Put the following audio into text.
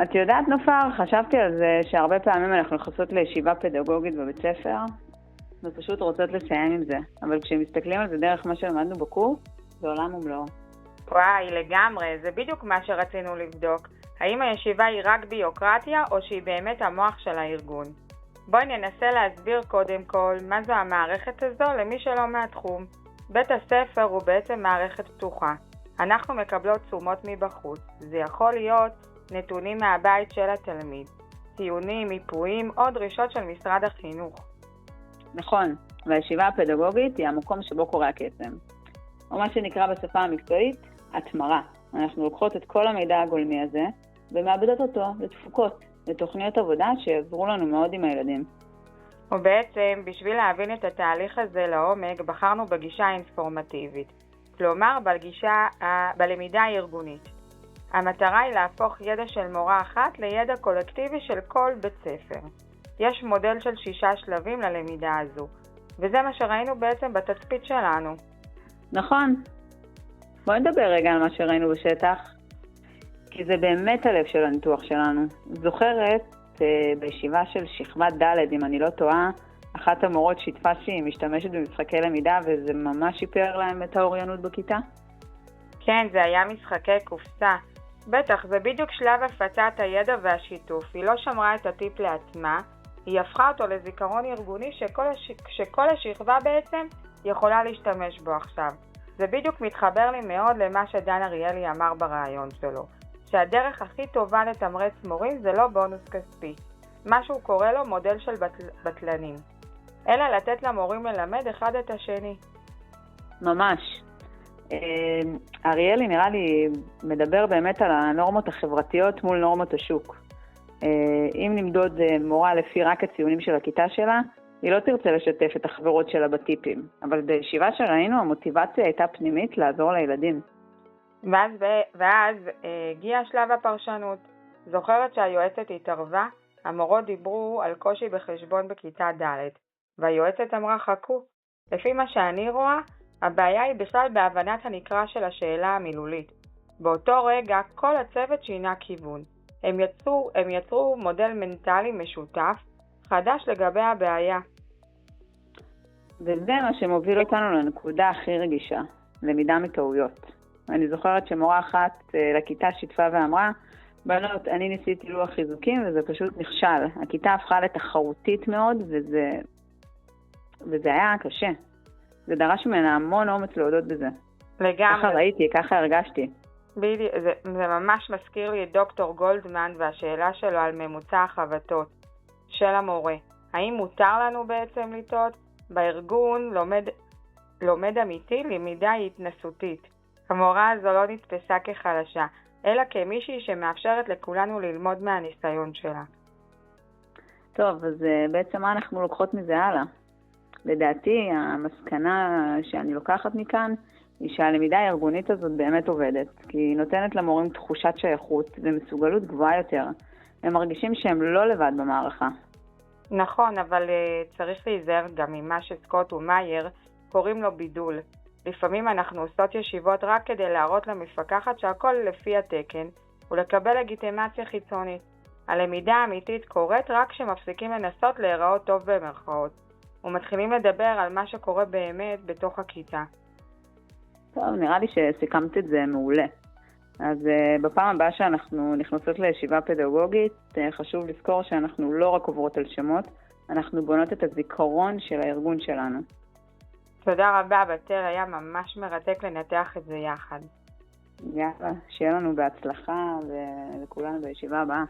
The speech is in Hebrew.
את יודעת, נופר, חשבתי על זה שהרבה פעמים אנחנו נכנסות לישיבה פדגוגית בבית ספר, ופשוט רוצות לסיים עם זה. אבל כשמסתכלים על זה דרך מה שלמדנו בקורס, זה עולם ומלואו. וואי, לגמרי, זה בדיוק מה שרצינו לבדוק. האם הישיבה היא רק ביוקרטיה או שהיא באמת המוח של הארגון? בואי ננסה להסביר קודם כל מה זו המערכת הזו למי שלא מהתחום. בית הספר הוא בעצם מערכת פתוחה. אנחנו מקבלות תשומות מבחוץ. זה יכול להיות נתונים מהבית של התלמיד, ציונים, מיפויים או דרישות של משרד החינוך. נכון, והישיבה הפדגוגית היא המקום שבו קורה הקסם. או מה שנקרא בשפה המקצועית, התמרה. אנחנו לוקחות את כל המידע הגולמי הזה ומאבדות אותו לתפוקות, לתוכניות עבודה שיעזרו לנו מאוד עם הילדים. ובעצם, בשביל להבין את התהליך הזה לעומק, בחרנו בגישה האינפורמטיבית. כלומר, בלמידה הארגונית. המטרה היא להפוך ידע של מורה אחת לידע קולקטיבי של כל בית ספר. יש מודל של 6 שלבים ללמידה הזו, וזה מה שראינו בעצם בתצפית שלנו. נכון. בואי נדבר רגע על מה שראינו בשטח, כי זה באמת הלב של הניתוח שלנו. זוכרת, בישיבה של שכבת ד', אם אני לא טועה, אחת המורות שיתפה שהיא משתמשת במשחקי למידה, וזה ממש שיפר להם את האוריינות בכיתה? כן, זה היה משחקי קופסה. בטח, זה בדיוק שלב הפצת הידע והשיתוף. היא לא שמרה את הטיפ לעצמה, היא הפכה אותו לזיכרון ארגוני שכל השכבה בעצם יכולה להשתמש בו עכשיו. זה בדיוק מתחבר לי מאוד למה שדן אריאלי אמר ברעיון שלו, שהדרך הכי טובה לתמרץ מורים זה לא בונוס כספי, מה שהוא קורא לו מודל של בטלנים, אלא לתת למורים ללמד אחד את השני. ממש. אריאלי נראה לי מדבר באמת על הנורמות החברתיות מול נורמות השוק. אם נמדוד מורה לפי רק הציונים של הכיתה שלה, היא לא תרצה לשתף את החברות שלה בטיפים, אבל בישיבה שראינו המוטיבציה הייתה פנימית לעזור לילדים. ואז הגיע שלב הפרשנות. זוכרת שהיועצת התערבה? המורות דיברו על קושי בחשבון בכיתה ד', והיועצת אמרה חכו. לפי מה שאני רואה, הבעיה היא בכלל בהבנת הנקרא של השאלה המילולית. באותו רגע כל הצוות שינה כיוון. הם יצרו מודל מנטלי משותף חדש לגבי הבעיה. וזה מה שמוביל אותנו לנקודה הכי רגישה, למידה מטעויות. אני זוכרת שמורה אחת לכיתה שיתפה ואמרה, בנות, אני ניסיתי לוח חיזוקים וזה פשוט נכשל. הכיתה הפכה לתחרותית מאוד וזה היה קשה. זה דרש ממנה המון אומץ להודות בזה. לגמרי. ככה ראיתי, ככה הרגשתי. בדיוק, זה ממש מזכיר לי את דוקטור גולדמן והשאלה שלו על ממוצע החבטות של המורה. האם מותר לנו בעצם לטעות? בארגון לומד אמיתי, למידה היא התנסותית. המורה הזו לא נתפסה כחלשה, אלא כמישהי שמאפשרת לכולנו ללמוד מהניסיון שלה. טוב, אז בעצם מה אנחנו לוקחות מזה הלאה? לדעתי, המסקנה שאני לוקחת מכאן היא שהלמידה הארגונית הזאת באמת עובדת, כי היא נותנת למורים תחושת שייכות ומסוגלות גבוהה יותר. הם מרגישים שהם לא לבד במערכה. נכון, אבל צריך להיזהר גם ממה שסקוט ומאייר קוראים לו בידול. לפעמים אנחנו עושות ישיבות רק כדי להראות למפקחת שהכל לפי התקן ולקבל לגיטימציה חיצונית. הלמידה האמיתית קורית רק כשמפסיקים לנסות להיראות טוב במרכאות, ומתחילים לדבר על מה שקורה באמת בתוך הכיתה. טוב, נראה לי שסיכמת את זה מעולה. אז בפעם הבאה שאנחנו נכנסות לישיבה פדגוגית, חשוב לזכור שאנחנו לא רק עוברות על שמות, אנחנו בונות את הזיכרון של הארגון שלנו. תודה רבה, בתר, היה ממש מרתק לנתח את זה יחד. יאללה, שיהיה לנו בהצלחה ולכולנו בישיבה הבאה.